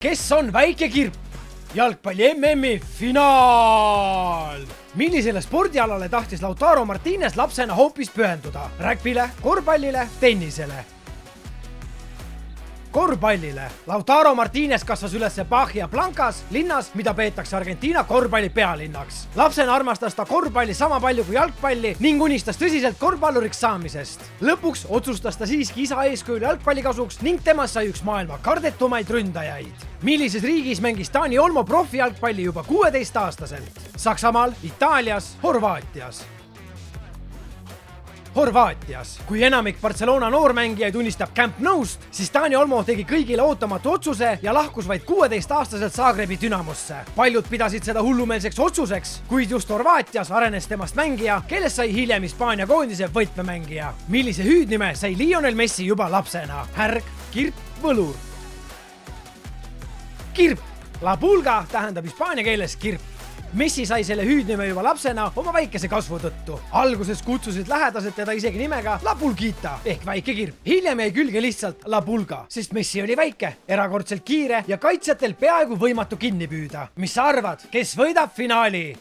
Kes on väike kirp? Jalgpalli MM-i finaal! Millisele spordialale tahtis Lautaro Martínez lapsena hoopis pühenduda? Räkpile, korvpallile, tennisele? Korvpallile. Lautaro Martínez kasvas üles Bahia Blancas linnas, mida peetakse Argentiina korvpalli pealinnaks. Lapsena armastas ta korvpalli sama palju kui jalgpalli ning unistas tõsiselt korvpalluriks saamisest. Lõpuks otsustas ta siiski isa eeskujul jalgpalli kasuks ning temast sai üks maailma kardetumaid ründajaid. Millises riigis mängis Dani Olmo profijalgpalli juba 16-aastaselt? Saksamaal, Itaalias, Horvaatias. Kui enamik Barcelona noormängijaid unistab Camp Noust, siis Dani Olmo tegi kõigile ootamatu otsuse ja lahkus vaid 16-aastaselt Zagrebi Dynamosse. Paljud pidasid seda hullumeelseks otsuseks, kuid just Horvaatias arenes temast mängija, kellest sai hiljem Hispaania koondise võtmemängija. Millise hüüdnime sai Lionel Messi juba lapsena? Härg, kirp, võlur? Kirp. La pulga tähendab hispaania keeles kirp. Messi sai selle hüüdnime juba lapsena oma väikese kasvu tõttu. Alguses kutsusid lähedased teda isegi nimega La Pulguita ehk väike kirp. Hiljem jäi külge lihtsalt La Pulga, sest Messi oli väike, erakordselt kiire ja kaitsjatel peaaegu võimatu kinni püüda. Mis sa arvad, kes võidab finaali?